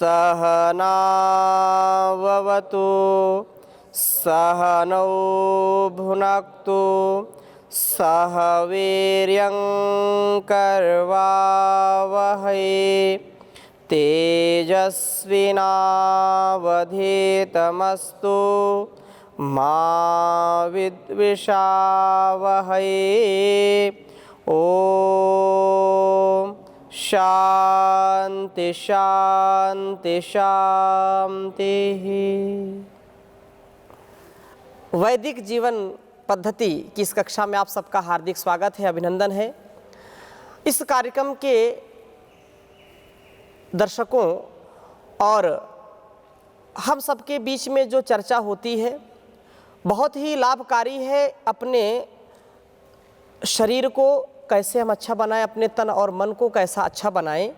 सहनाववतु सहनौ भुनक्तु सह वीर्यं करवावहै तेजस्विनावधीतमस्तु मा विद्विषावहै। ओम शांति शांति शांति। वैदिक जीवन पद्धति की इस कक्षा में आप सबका हार्दिक स्वागत है, अभिनंदन है। इस कार्यक्रम के दर्शकों और हम सबके बीच में जो चर्चा होती है बहुत ही लाभकारी है। अपने शरीर को कैसे हम अच्छा बनाएं, अपने तन और मन को कैसा अच्छा बनाएं,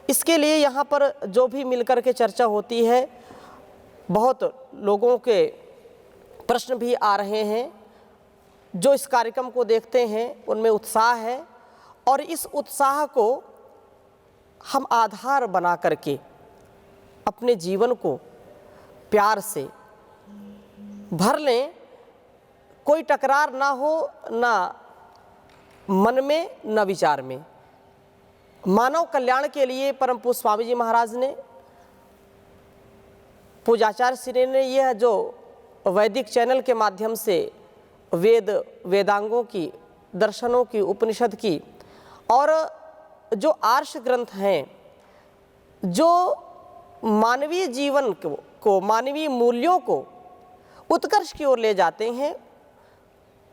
इसके लिए यहाँ पर जो भी मिलकर के चर्चा होती है, बहुत लोगों के प्रश्न भी आ रहे हैं। जो इस कार्यक्रम को देखते हैं उनमें उत्साह है और इस उत्साह को हम आधार बना करके अपने जीवन को प्यार से भर लें। कोई टकरार ना हो, ना मन में न विचार में। मानव कल्याण के लिए परम पूज्य स्वामी जी महाराज ने, पूज्याचार्य श्री ने यह जो वैदिक चैनल के माध्यम से वेद, वेदांगों की, दर्शनों की, उपनिषद की और जो आर्ष ग्रंथ हैं, जो मानवीय जीवन को मानवीय मूल्यों को उत्कर्ष की ओर ले जाते हैं,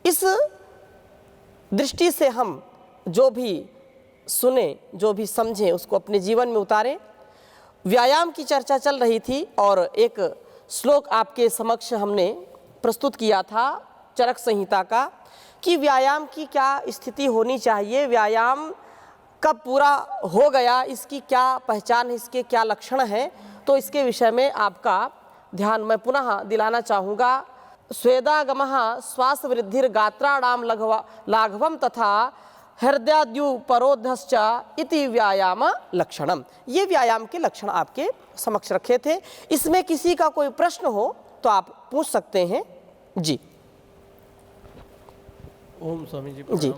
इस दृष्टि से हम जो भी सुने, जो भी समझें, उसको अपने जीवन में उतारें। व्यायाम की चर्चा चल रही थी और एक श्लोक आपके समक्ष हमने प्रस्तुत किया था चरक संहिता का, कि व्यायाम की क्या स्थिति होनी चाहिए, व्यायाम कब पूरा हो गया, इसकी क्या पहचान है, इसके क्या लक्षण हैं। तो इसके विषय में आपका ध्यान मैं पुनः दिलाना चाहूँगा। स्वेदागमः श्वास वृद्धिर्गात्राणाम लाघवम तथा हृदयाद्युपरोधश्च इति व्यायाम लक्षणम। ये व्यायाम के लक्षण आपके समक्ष रखे थे। इसमें किसी का कोई प्रश्न हो तो आप पूछ सकते हैं जी। ओम स्वामी जी प्रणाम।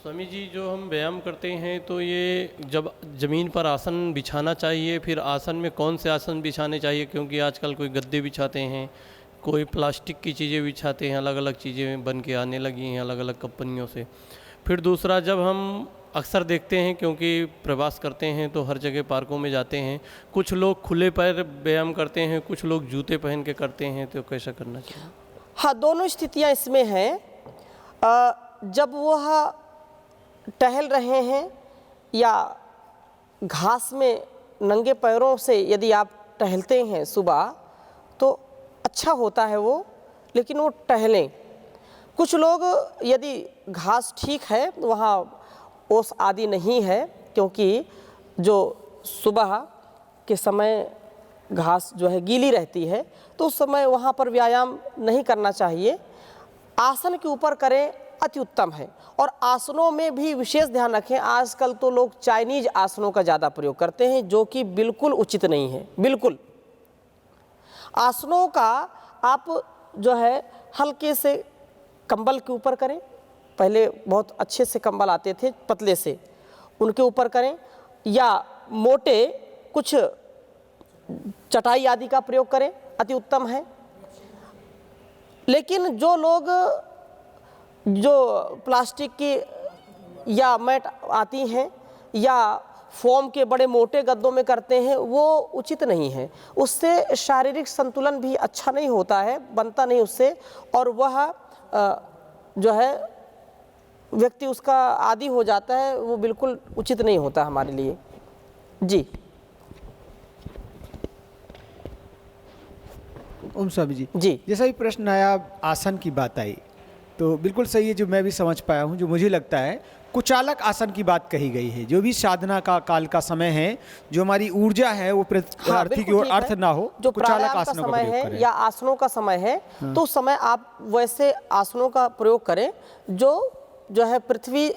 स्वामी जी, जो हम व्यायाम करते हैं तो ये जब ज़मीन पर आसन बिछाना चाहिए, फिर आसन में कौन से आसन बिछाने चाहिए? क्योंकि आजकल कोई गद्दे बिछाते हैं, कोई प्लास्टिक की चीज़ें बिछाते हैं, अलग अलग चीज़ें बन के आने लगी हैं अलग अलग कंपनियों से। फिर दूसरा, जब हम अक्सर देखते हैं, क्योंकि प्रवास करते हैं तो हर जगह पार्कों में जाते हैं, कुछ लोग खुले पैर व्यायाम करते हैं, कुछ लोग जूते पहन के करते हैं, तो कैसा करना चाहिए? हाँ, दोनों स्थितियाँ इसमें हैं। जब वह टहल रहे हैं या घास में नंगे पैरों से यदि आप टहलते हैं सुबह, तो अच्छा होता है वो, लेकिन वो टहलें। कुछ लोग यदि घास ठीक है, वहाँ ओस आदि नहीं है, क्योंकि जो सुबह के समय घास जो है गीली रहती है, तो उस समय वहाँ पर व्यायाम नहीं करना चाहिए। आसन के ऊपर करें, अति उत्तम है। और आसनों में भी विशेष ध्यान रखें। आजकल तो लोग चाइनीज आसनों का ज़्यादा प्रयोग करते हैं, जो कि बिल्कुल उचित नहीं है। बिल्कुल आसनों का आप जो है हल्के से कंबल के ऊपर करें। पहले बहुत अच्छे से कंबल आते थे, पतले से, उनके ऊपर करें, या मोटे कुछ चटाई आदि का प्रयोग करें, अति उत्तम है। लेकिन जो लोग जो प्लास्टिक की या मैट आती हैं या फोम के बड़े मोटे गद्दों में करते हैं, वो उचित नहीं है। उससे शारीरिक संतुलन भी अच्छा नहीं होता है, बनता नहीं उससे, और वह जो है व्यक्ति उसका आदी हो जाता है, वो बिल्कुल उचित नहीं होता हमारे लिए जी। ओम स्वामी जी जी, जैसा भी प्रश्न आया, आसन की बात आई, तो बिल्कुल सही है। जो मैं भी समझ पाया हूँ, जो मुझे लगता है, कुचालक आसन की बात कही गई है। जो भी साधना का काल का समय है, जो हमारी ऊर्जा है वो प्रार्थी की ओर अर्थ ना हो, जो कुचालक प्राणायाम का आसनों का समय प्रयोग है करें। या आसनों का समय है, तो उस समय आप वैसे आसनों का प्रयोग करें जो है पृथ्वी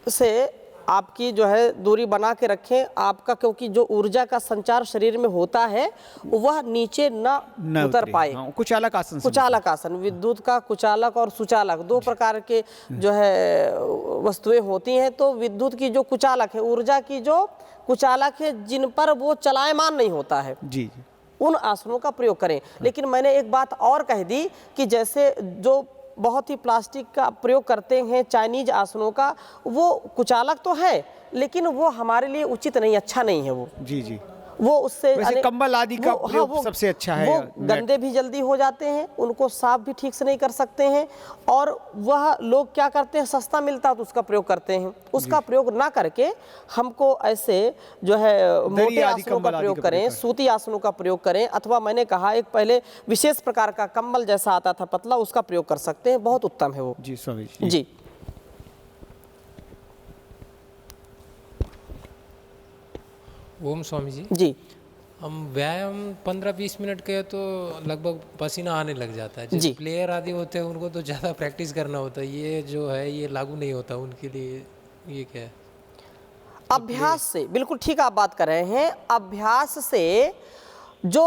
से आपकी जो है दूरी बना के रखें आपका, क्योंकि जो ऊर्जा का संचार शरीर में होता है वह नीचे न उतर पाए। हाँ, कुचालक आसन कुचालक आसन, विद्युत का कुचालक और सुचालक दो प्रकार के जो है वस्तुएं होती हैं। तो विद्युत की जो कुचालक है, ऊर्जा की जो कुचालक है, जिन पर वो चलायमान नहीं होता है, जी, उन आसनों का प्रयोग करें। लेकिन मैंने एक बात और कह दी कि जैसे जो बहुत ही प्लास्टिक का प्रयोग करते हैं चाइनीज आसनों का, वो कुचालक तो है लेकिन वो हमारे लिए उचित नहीं, अच्छा नहीं है वो। जी जी। वो उससे वैसे कंबल आदि का प्रयोग सबसे अच्छा है। वो गंदे भी जल्दी हो जाते हैं, उनको साफ भी ठीक से नहीं कर सकते हैं, और वह लोग क्या करते हैं, सस्ता मिलता है तो उसका प्रयोग करते हैं। उसका प्रयोग ना करके हमको ऐसे जो है मोटे आसनों का प्रयोग करें, सूती आसनों का प्रयोग करें, अथवा मैंने कहा एक पहले विशेष प्रकार का कंबल जैसा आता था पतला, उसका प्रयोग कर सकते हैं, बहुत उत्तम है वो। जी स्वामी जी। जी ओम स्वामी जी। जी। हम व्यायाम 15-20 मिनट के तो लगभग पसीना आने लग जाता है। जो प्लेयर आदि होते हैं उनको तो ज़्यादा प्रैक्टिस करना होता है, ये जो है ये लागू नहीं होता उनके लिए, ये क्या है? अभ्यास से, बिल्कुल ठीक आप बात कर रहे हैं। अभ्यास से जो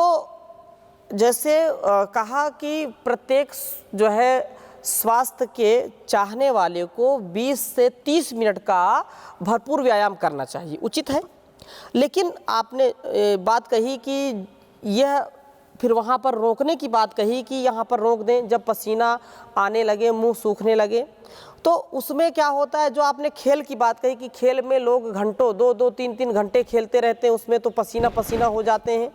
जैसे कहा कि प्रत्येक जो है स्वास्थ्य के चाहने वाले को 20 से 30 मिनट का भरपूर व्यायाम करना चाहिए, उचित है। लेकिन आपने बात कही कि यह फिर वहाँ पर रोकने की बात कही कि यहाँ पर रोक दें जब पसीना आने लगे, मुंह सूखने लगे, तो उसमें क्या होता है, जो आपने खेल की बात कही कि खेल में लोग घंटों 2-2, 3-3 घंटे खेलते रहते हैं, उसमें तो पसीना पसीना हो जाते हैं,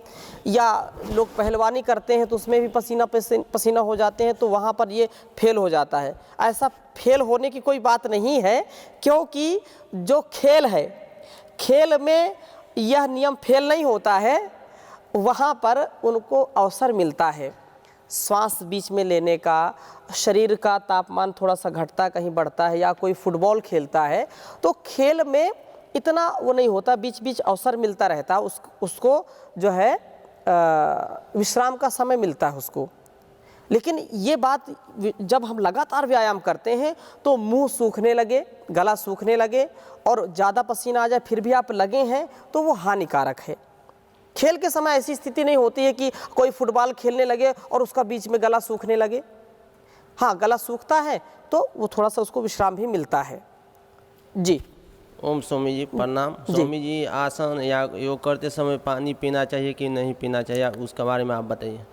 या लोग पहलवानी करते हैं तो उसमें भी पसीना पसीना हो जाते हैं, तो वहाँ पर ये फेल हो जाता है। ऐसा फेल होने की कोई बात नहीं है, क्योंकि जो खेल है, खेल में यह नियम फेल नहीं होता है, वहाँ पर उनको अवसर मिलता है श्वास बीच में लेने का, शरीर का तापमान थोड़ा सा घटता कहीं बढ़ता है, या कोई फुटबॉल खेलता है तो खेल में इतना वो नहीं होता, बीच बीच अवसर मिलता रहता है, उसको जो है विश्राम का समय मिलता है उसको। लेकिन ये बात जब हम लगातार व्यायाम करते हैं तो मुंह सूखने लगे, गला सूखने लगे और ज़्यादा पसीना आ जाए फिर भी आप लगे हैं तो वो हानिकारक है। खेल के समय ऐसी स्थिति नहीं होती है कि कोई फुटबॉल खेलने लगे और उसका बीच में गला सूखने लगे। हाँ, गला सूखता है तो वो थोड़ा सा उसको विश्राम भी मिलता है। जी। ओम स्वामी जी प्रणाम। स्वामी जी, आसन या योग करते समय पानी पीना चाहिए कि नहीं पीना चाहिए, उसके बारे में आप बताइए।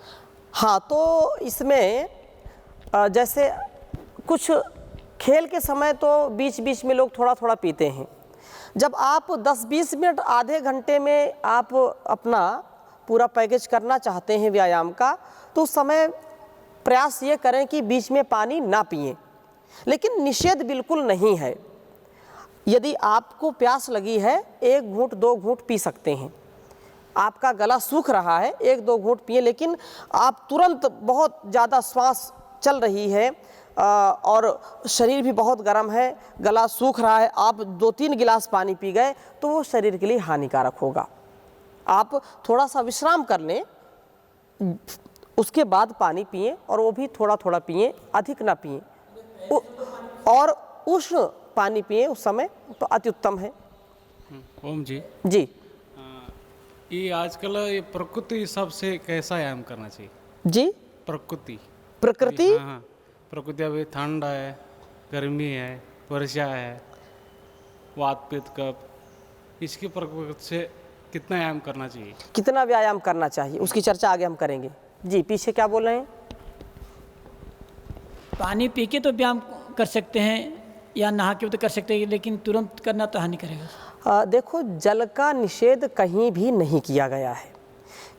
हाँ, तो इसमें जैसे कुछ खेल के समय तो बीच बीच में लोग थोड़ा थोड़ा पीते हैं। जब आप 10-20 मिनट, आधे घंटे में आप अपना पूरा पैकेज करना चाहते हैं व्यायाम का, तो उस समय प्रयास ये करें कि बीच में पानी ना पिएं। लेकिन निषेध बिल्कुल नहीं है, यदि आपको प्यास लगी है 1 घूंट 2 घूंट पी सकते हैं। आपका गला सूख रहा है 1-2 घूंट पिए, लेकिन आप तुरंत बहुत ज़्यादा श्वास चल रही है और शरीर भी बहुत गर्म है, गला सूख रहा है, आप 2-3 गिलास पानी पी गए तो वो शरीर के लिए हानिकारक होगा। आप थोड़ा सा विश्राम कर लें, उसके बाद पानी पिएं, और वो भी थोड़ा थोड़ा पिएं, अधिक ना पिएं, और उष्ण पानी पिएं उस समय, तो अति उत्तम है। ओम जी। जी। ये आजकल ये प्रकृति हिसाब से कैसा व्यायाम करना चाहिए? जी, प्रकृति हाँ, प्रकृति अभी ठंड है, गर्मी है, वर्षा है, वात पित्त कफ, इसकी प्रकृति से कितना व्यायाम करना चाहिए? कितना व्यायाम करना चाहिए उसकी चर्चा आगे हम करेंगे। जी, पीछे क्या बोल रहे हैं? पानी पी के तो व्यायाम कर सकते हैं या नहा के तो कर सकते हैं, लेकिन तुरंत करना तो हानि करेगा। देखो, जल का निषेध कहीं भी नहीं किया गया है,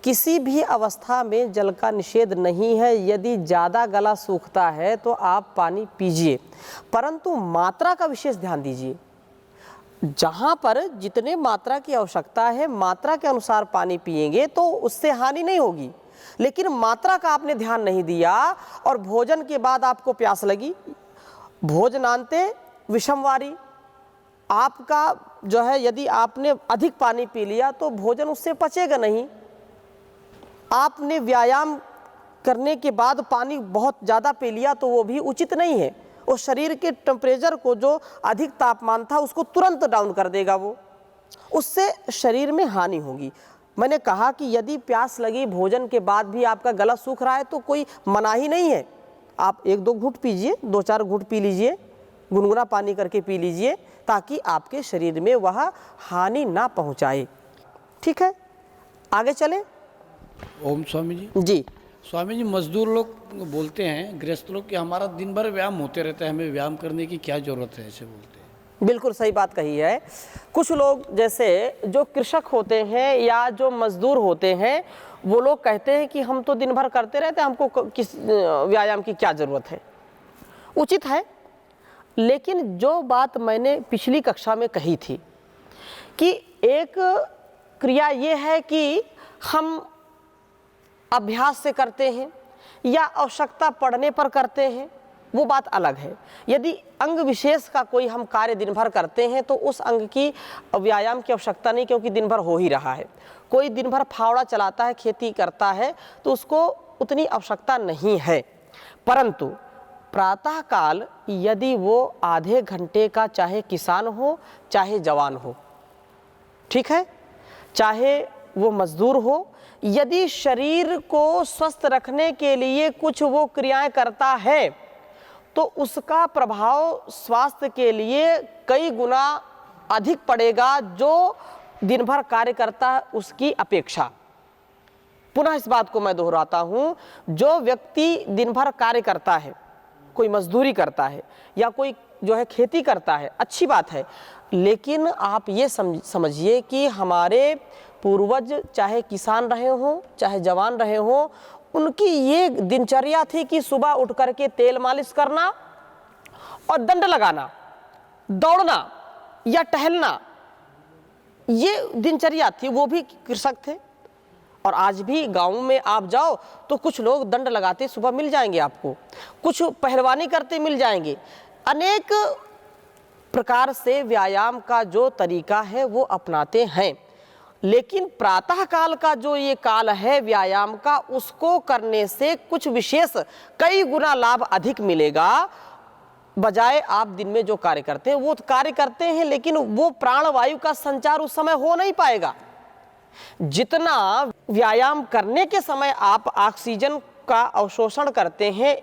किसी भी अवस्था में जल का निषेध नहीं है। यदि ज़्यादा गला सूखता है तो आप पानी पीजिए, परंतु मात्रा का विशेष ध्यान दीजिए। जहाँ पर जितने मात्रा की आवश्यकता है, मात्रा के अनुसार पानी पिएंगे तो उससे हानि नहीं होगी। लेकिन मात्रा का आपने ध्यान नहीं दिया और भोजन के बाद आपको प्यास लगी, भोजनांते विषमवारी, आपका जो है यदि आपने अधिक पानी पी लिया तो भोजन उससे पचेगा नहीं। आपने व्यायाम करने के बाद पानी बहुत ज़्यादा पी लिया तो वो भी उचित नहीं है, वो शरीर के टेम्परेचर को, जो अधिक तापमान था उसको तुरंत डाउन कर देगा वो, उससे शरीर में हानि होगी। मैंने कहा कि यदि प्यास लगी भोजन के बाद भी आपका गला सूख रहा है तो कोई मनाही नहीं है, आप 1-2 घूंट पीजिए, 2-4 घूंट पी लीजिए, गुनगुना पानी करके पी लीजिए, ताकि आपके शरीर में वह हानि ना पहुंचाए। ठीक है, आगे चलें। ओम स्वामी जी। जी स्वामी जी, मजदूर लोग बोलते हैं, गृहस्थ लोग, कि हमारा दिन भर व्यायाम होते रहता है, हमें व्यायाम करने की क्या जरूरत है, ऐसे बोलते हैं। बिल्कुल सही बात कही है। कुछ लोग जैसे जो कृषक होते हैं या जो मजदूर होते हैं, वो लोग कहते हैं कि हम तो दिन भर करते रहते हैं, हमको किस व्यायाम की क्या ज़रूरत है। उचित है, लेकिन जो बात मैंने पिछली कक्षा में कही थी कि एक क्रिया ये है कि हम अभ्यास से करते हैं या आवश्यकता पड़ने पर करते हैं, वो बात अलग है। यदि अंग विशेष का कोई हम कार्य दिन भर करते हैं तो उस अंग की व्यायाम की आवश्यकता नहीं, क्योंकि दिन भर हो ही रहा है। कोई दिन भर फावड़ा चलाता है, खेती करता है, तो उसको उतनी आवश्यकता नहीं है। परंतु प्रातः काल यदि वो आधे घंटे का, चाहे किसान हो चाहे जवान हो, ठीक है, चाहे वो मजदूर हो, यदि शरीर को स्वस्थ रखने के लिए कुछ वो क्रियाएं करता है तो उसका प्रभाव स्वास्थ्य के लिए कई गुना अधिक पड़ेगा जो दिन भर कार्य करता है उसकी अपेक्षा। पुनः इस बात को मैं दोहराता हूँ, जो व्यक्ति दिन भर कार्य करता है, कोई मजदूरी करता है या कोई जो है खेती करता है, अच्छी बात है, लेकिन आप ये समझिए कि हमारे पूर्वज चाहे किसान रहे हों चाहे जवान रहे हों, उनकी ये दिनचर्या थी कि सुबह उठ करके तेल मालिश करना और दंड लगाना, दौड़ना या टहलना, ये दिनचर्या थी। वो भी कृषक थे। और आज भी गाँव में आप जाओ तो कुछ लोग दंड लगाते सुबह मिल जाएंगे आपको, कुछ पहलवानी करते मिल जाएंगे। अनेक प्रकार से व्यायाम का जो तरीका है वो अपनाते हैं, लेकिन प्रातः काल का जो ये काल है व्यायाम का, उसको करने से कुछ विशेष कई गुना लाभ अधिक मिलेगा, बजाय आप दिन में जो कार्य करते हैं। वो कार्य करते हैं लेकिन वो प्राणवायु का संचार उस समय हो नहीं पाएगा। जितना व्यायाम करने के समय आप ऑक्सीजन का अवशोषण करते हैं,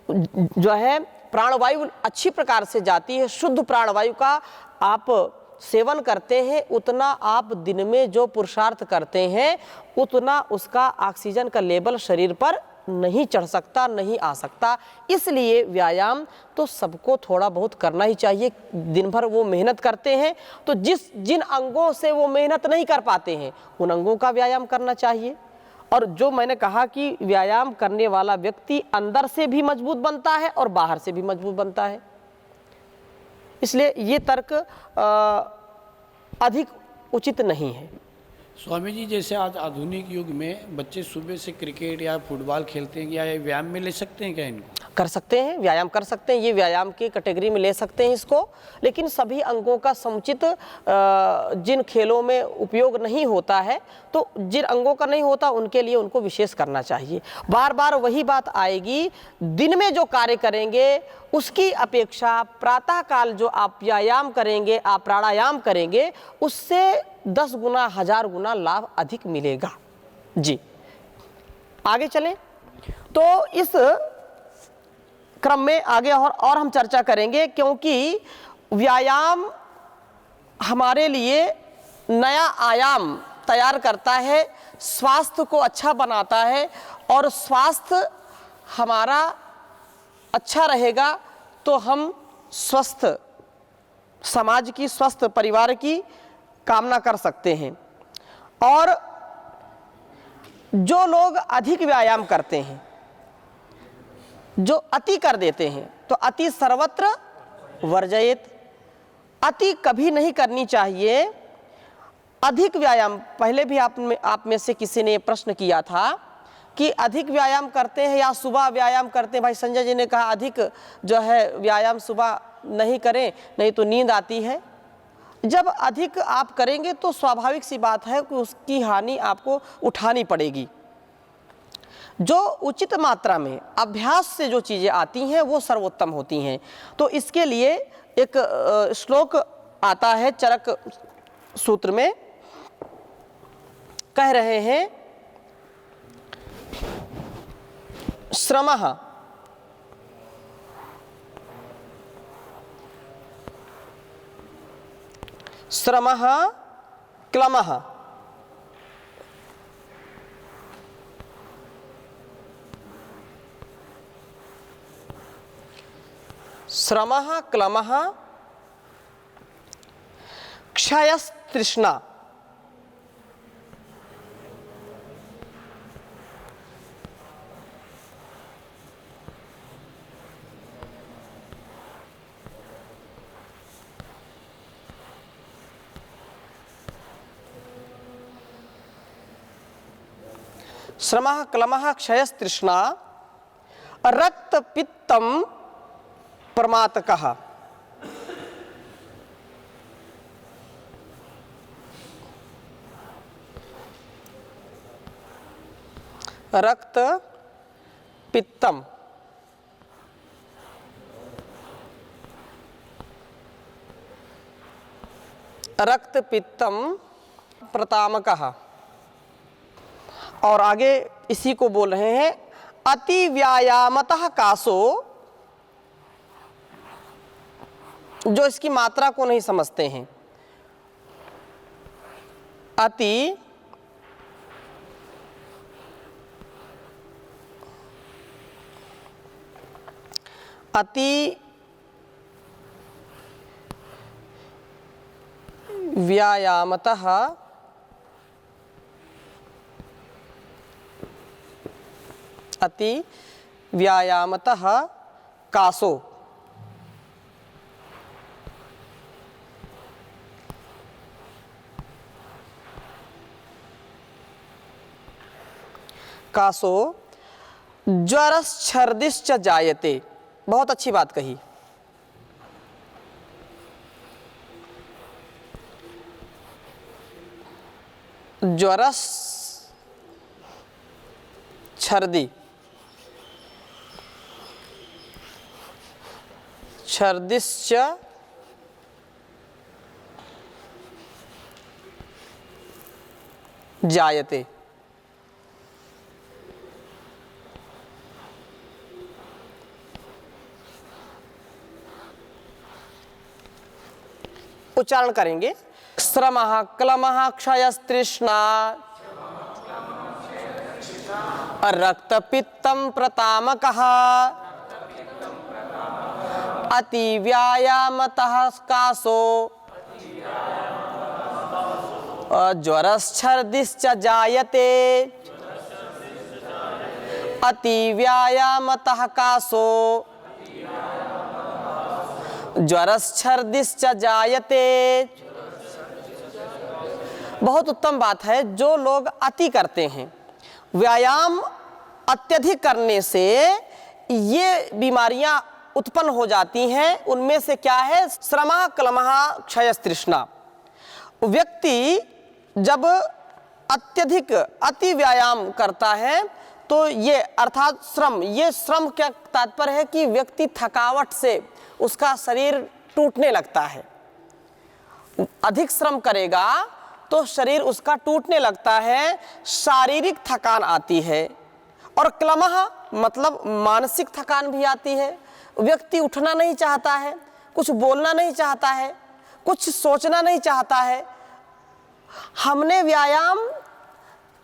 जो है प्राणवायु अच्छी प्रकार से जाती है, शुद्ध प्राणवायु का आप सेवन करते हैं, उतना आप दिन में जो पुरुषार्थ करते हैं उतना उसका ऑक्सीजन का लेवल शरीर पर नहीं चढ़ सकता, नहीं आ सकता। इसलिए व्यायाम तो सबको थोड़ा बहुत करना ही चाहिए। दिन भर वो मेहनत करते हैं तो जिन अंगों से वो मेहनत नहीं कर पाते हैं उन अंगों का व्यायाम करना चाहिए। और जो मैंने कहा कि व्यायाम करने वाला व्यक्ति अंदर से भी मजबूत बनता है और बाहर से भी मजबूत बनता है, इसलिए ये तर्क अधिक उचित नहीं है। स्वामी जी, जैसे आज आधुनिक युग में बच्चे सुबह से क्रिकेट या फुटबॉल खेलते हैं, क्या ये व्यायाम में ले सकते हैं? क्या इनको कर सकते हैं, व्यायाम कर सकते हैं, ये व्यायाम की कैटेगरी में ले सकते हैं इसको। लेकिन सभी अंगों का समुचित जिन खेलों में उपयोग नहीं होता है, तो जिन अंगों का नहीं होता उनके लिए उनको विशेष करना चाहिए। बार बार वही बात आएगी, दिन में जो कार्य करेंगे उसकी अपेक्षा प्रातः काल जो आप व्यायाम करेंगे, आप प्राणायाम करेंगे, उससे 10 गुना 1000 गुना लाभ अधिक मिलेगा। जी आगे चलें। तो इस क्रम में आगे और हम चर्चा करेंगे, क्योंकि व्यायाम हमारे लिए नया आयाम तैयार करता है, स्वास्थ्य को अच्छा बनाता है, और स्वास्थ्य हमारा अच्छा रहेगा तो हम स्वस्थ समाज की, स्वस्थ परिवार की कामना कर सकते हैं। और जो लोग अधिक व्यायाम करते हैं, जो अति कर देते हैं, तो अति सर्वत्र वर्जयेत, अति कभी नहीं करनी चाहिए। अधिक व्यायाम, पहले भी आप में से किसी ने प्रश्न किया था कि अधिक व्यायाम करते हैं या सुबह व्यायाम करते हैं। भाई संजय जी ने कहा अधिक जो है व्यायाम सुबह नहीं करें, नहीं तो नींद आती है। जब अधिक आप करेंगे तो स्वाभाविक सी बात है कि उसकी हानि आपको उठानी पड़ेगी। जो उचित मात्रा में अभ्यास से जो चीज़ें आती हैं वो सर्वोत्तम होती हैं। तो इसके लिए एक श्लोक आता है चरक सूत्र में, कह रहे हैं श्रमः श्रमः क्लमः श्रमः क्लमः क्षयस्तृष्णा। श्रमः क्लमः क्षयस्तृष्णा रक्तपित्तम प्रमातकः। रक्त पित्तम रक्त पित्तम प्रतामकः। और आगे इसी को बोल रहे हैं अति व्यायामतः कासो, जो इसकी मात्रा को नहीं समझते हैं। अति व्यायामतः कासो। कासो ज्वरश्छर्दिश्च जायते। बहुत अच्छी बात कही। ज्वरस छर्दी छर्दिश्च जायते। उच्चारण करेंगे श्रमः क्लमः क्षयस्तृष्णा रक्तपित्तम प्रतामकः अति व्यायामतः कासो ज्वरश्छर्दिश्च जायते। अति व्यायामतः कासो ज्वरश्छर्दिश्च जायते। बहुत उत्तम बात है। जो लोग अति करते हैं, व्यायाम अत्यधिक करने से ये बीमारियां उत्पन्न हो जाती हैं। उनमें से क्या है? श्रमः क्लमः क्षयस्तृष्णा। व्यक्ति जब अत्यधिक अति व्यायाम करता है तो ये अर्थात श्रम, ये श्रम क्या तात्पर्य है कि व्यक्ति थकावट से उसका शरीर टूटने लगता है। अधिक श्रम करेगा तो शरीर उसका टूटने लगता है, शारीरिक थकान आती है। और क्लमः मतलब मानसिक थकान भी आती है। व्यक्ति उठना नहीं चाहता है, कुछ बोलना नहीं चाहता है, कुछ सोचना नहीं चाहता है। हमने व्यायाम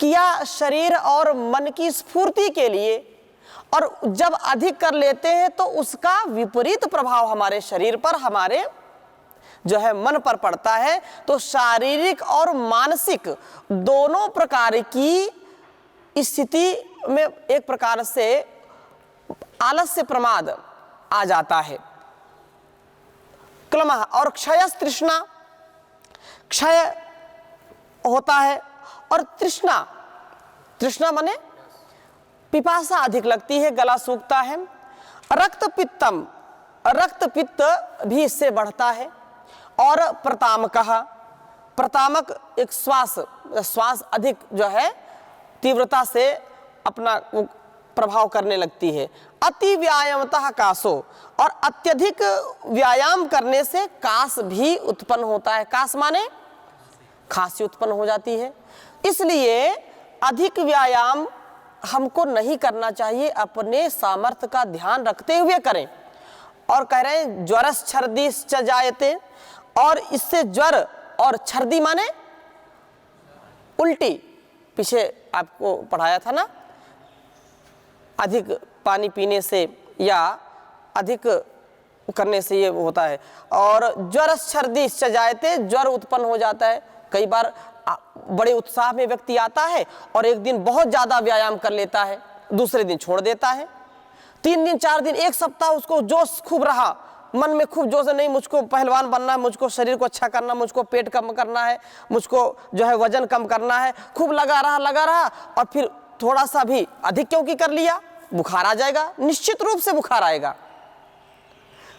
किया शरीर और मन की स्फूर्ति के लिए, और जब अधिक कर लेते हैं तो उसका विपरीत प्रभाव हमारे शरीर पर, हमारे जो है मन पर पड़ता है। तो शारीरिक और मानसिक दोनों प्रकार की स्थिति में एक प्रकार से आलस्य प्रमाद आ जाता है। क्लमः और क्षयस्तृष्णा, क्षय होता है। और तृष्णा, तृष्णा माने पिपासा अधिक लगती है, गला सूखता है। रक्तपित्तम, रक्तपित्त भी इससे बढ़ता है। और प्रतामकः, प्रतामक एक श्वास अधिक जो है तीव्रता से अपना प्रभाव करने लगती है। अति व्यायामतः कासो, और अत्यधिक व्यायाम करने से कास भी उत्पन्न होता है। कास माने खांसी उत्पन्न हो जाती है। इसलिए अधिक व्यायाम हमको नहीं करना चाहिए, अपने सामर्थ्य का ध्यान रखते हुए करें। और कह रहे हैं ज्वरस छर्दीश्च जायते, और इससे ज्वर और छर्दी माने उल्टी, पीछे आपको पढ़ाया था ना, अधिक पानी पीने से या अधिक करने से ये होता है। और ज्वरस छर्दीश्च जायते, ज्वर उत्पन्न हो जाता है। कई बार बड़े उत्साह में व्यक्ति आता है और एक दिन बहुत ज़्यादा व्यायाम कर लेता है, दूसरे दिन छोड़ देता है। 3 दिन 4 दिन 1 सप्ताह उसको जोश खूब रहा, मन में खूब जोश है, नहीं मुझको पहलवान बनना है, मुझको शरीर को अच्छा करना, मुझको पेट कम करना है, मुझको जो है वजन कम करना है, खूब लगा रहा, और फिर थोड़ा सा भी अधिक क्योंकि कर लिया, बुखार आ जाएगा, निश्चित रूप से बुखार आएगा,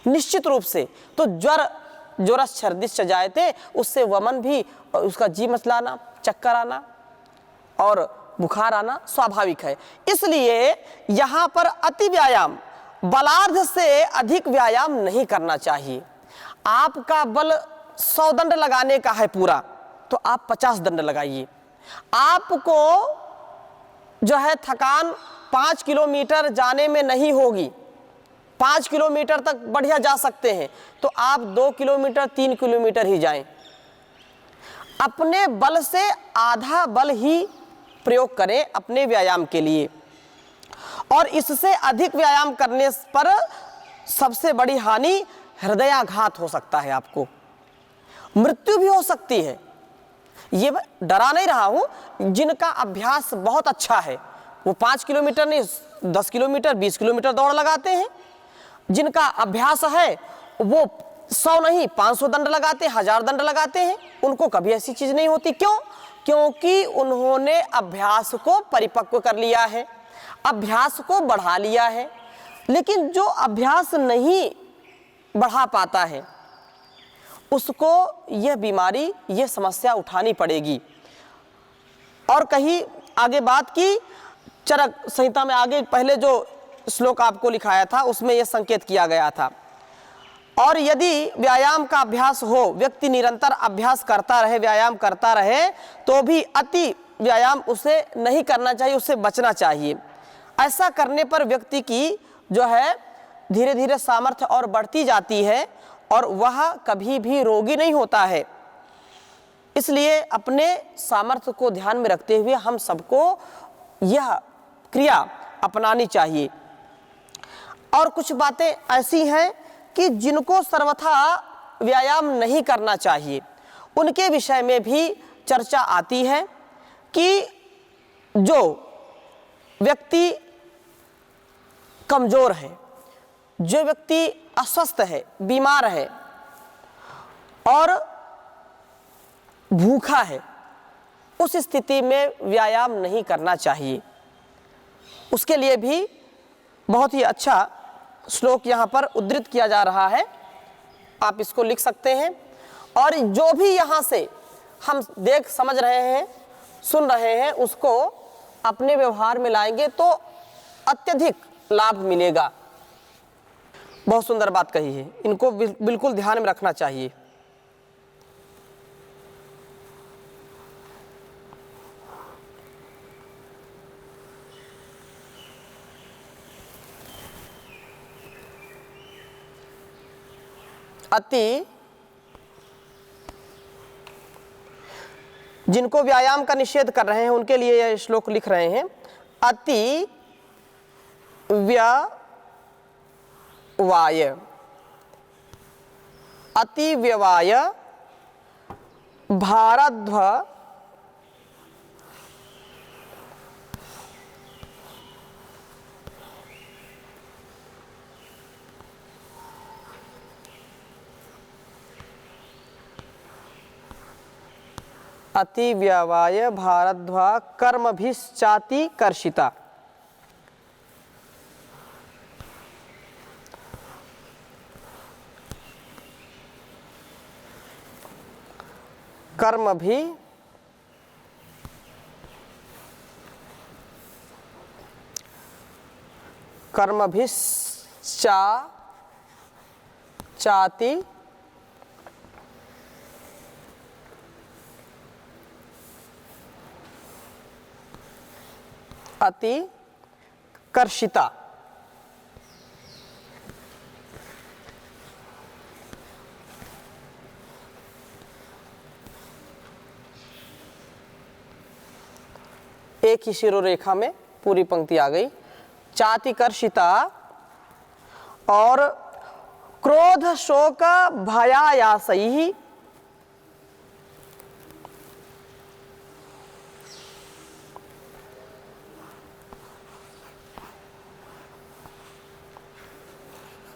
निश्चित रूप से। तो ज्वरस छर्दीश्च जायते, उससे वमन भी, उसका जी मचलाना, चक्कर आना और बुखार आना स्वाभाविक है। इसलिए यहाँ पर अति व्यायाम, बलार्ध से अधिक व्यायाम नहीं करना चाहिए। आपका बल 100 दंड लगाने का है पूरा, तो आप 50 दंड लगाइए। आपको जो है थकान 5 किलोमीटर जाने में नहीं होगी, 5 किलोमीटर तक बढ़िया जा सकते हैं, तो आप 2 किलोमीटर 3 किलोमीटर ही जाएं। अपने बल से आधा बल ही प्रयोग करें अपने व्यायाम के लिए। और इससे अधिक व्यायाम करने पर सबसे बड़ी हानि हृदयाघात हो सकता है, आपको मृत्यु भी हो सकती है। ये डरा नहीं रहा हूं, जिनका अभ्यास बहुत अच्छा है वो 5 किलोमीटर नहीं 10 किलोमीटर 20 किलोमीटर दौड़ लगाते हैं। जिनका अभ्यास है वो 100 नहीं 500 दंड लगाते हैं, 1000 दंड लगाते हैं, उनको कभी ऐसी चीज नहीं होती। क्यों? क्योंकि उन्होंने अभ्यास को परिपक्व कर लिया है, अभ्यास को बढ़ा लिया है। लेकिन जो अभ्यास नहीं बढ़ा पाता है उसको यह बीमारी, यह समस्या उठानी पड़ेगी। और कहीं आगे बात की, चरक संहिता में आगे पहले जो श्लोक आपको लिखाया था उसमें यह संकेत किया गया था। और यदि व्यायाम का अभ्यास हो, व्यक्ति निरंतर अभ्यास करता रहे, व्यायाम करता रहे, तो भी अति व्यायाम उसे नहीं करना चाहिए, उससे बचना चाहिए। ऐसा करने पर व्यक्ति की जो है धीरे धीरे सामर्थ्य और बढ़ती जाती है और वह कभी भी रोगी नहीं होता है। इसलिए अपने सामर्थ्य को ध्यान में रखते हुए हम सबको यह क्रिया अपनानी चाहिए। और कुछ बातें ऐसी हैं कि जिनको सर्वथा व्यायाम नहीं करना चाहिए, उनके विषय में भी चर्चा आती है कि जो व्यक्ति कमजोर है, जो व्यक्ति अस्वस्थ है, बीमार है और भूखा है, उस स्थिति में व्यायाम नहीं करना चाहिए। उसके लिए भी बहुत ही अच्छा श्लोक यहाँ पर उद्धृत किया जा रहा है, आप इसको लिख सकते हैं। और जो भी यहाँ से हम देख समझ रहे हैं, सुन रहे हैं, उसको अपने व्यवहार में लाएंगे तो अत्यधिक लाभ मिलेगा। बहुत सुंदर बात कही है, इनको बिल्कुल ध्यान में रखना चाहिए। अति, जिनको व्यायाम का निषेध कर रहे हैं उनके लिए यह श्लोक लिख रहे हैं। अति व्यवाय, अति व्यवाय भारद्व अति व्यवाय भारद्वा कर्मभिश्चाति कर्षिता। कर्म भी कर्मभिश्चाति अति कर्षिता। एक ही शिरोरेखा में पूरी पंक्ति आ गई। चातिकर्षिता और क्रोध शोक भयायासैः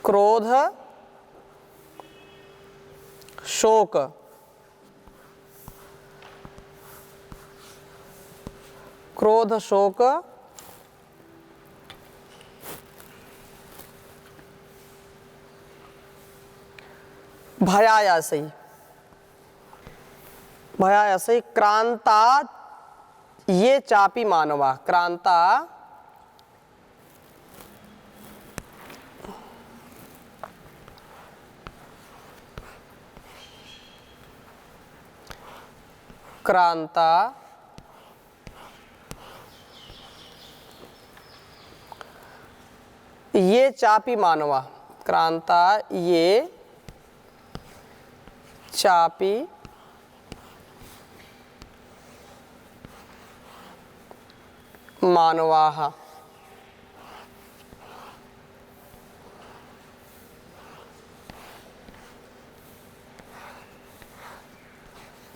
क्रोध शोक क्रोध शोक भयायासैः भयायासैः क्रांता ये चापि मानवा। क्रांता क्रांता ये चापि मानवा। क्रांता ये चापि मानवाः।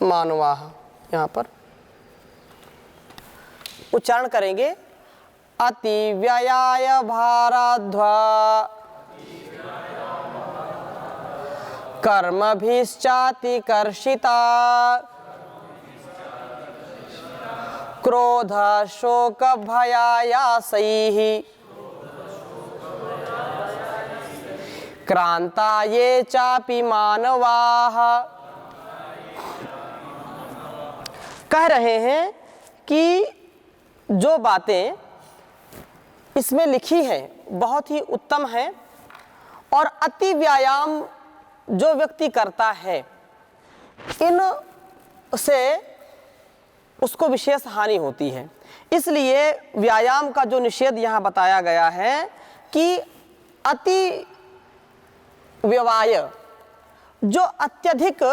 मानवाः यहाँ पर उच्चारण करेंगे। अति व्ययाय भाराध्वा कर्मभिश्चाति कर्षिता क्रोध शोक भयायासैः क्रांता ये चापि मानवाः। कह रहे हैं कि जो बातें इसमें लिखी हैं बहुत ही उत्तम हैं और अति व्यायाम जो व्यक्ति करता है इन से उसको विशेष हानि होती है। इसलिए व्यायाम का जो निषेध यहाँ बताया गया है कि अति व्यवाय जो अत्यधिक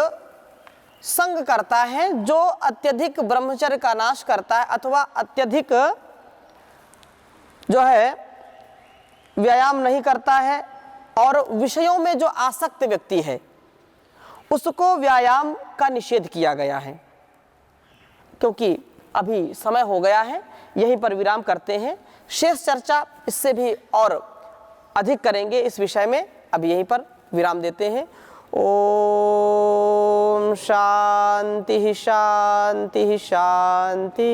संग करता है, जो अत्यधिक ब्रह्मचर्य का नाश करता है अथवा अत्यधिक जो है व्यायाम नहीं करता है और विषयों में जो आसक्त व्यक्ति है उसको व्यायाम का निषेध किया गया है। क्योंकि अभी समय हो गया है, यहीं पर विराम करते हैं। शेष चर्चा इससे भी और अधिक करेंगे इस विषय में। अभी यहीं पर विराम देते हैं। ओम शांति शांति शांति।